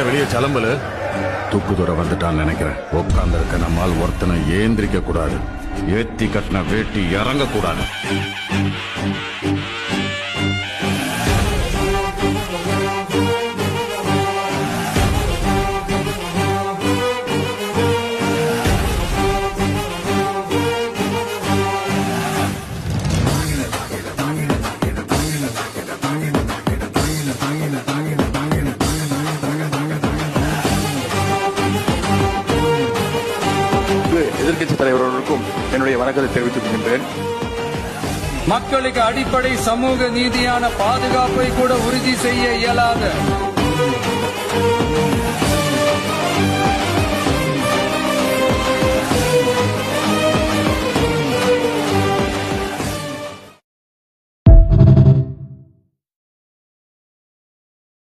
வெளியே சலம்பல துப்புதுற வந்துட்டான்னு நினைக்கிறேன். உட்கார்ந்து இருக்க நம்மால் ஒருத்தனை ஏந்திரிக்க கூடாது. ஏத்தி கட்டின வேட்டி இறங்க கூடாது. எதிர்க்கட்சி தலைவர்களுக்கும் என்னுடைய வணக்கத்தை தெரிவித்துக் கொள்கின்றேன். மக்களுக்கு அடிப்படை சமூக நீதியான பாதுகாப்பை கூட உறுதி செய்ய இயலாத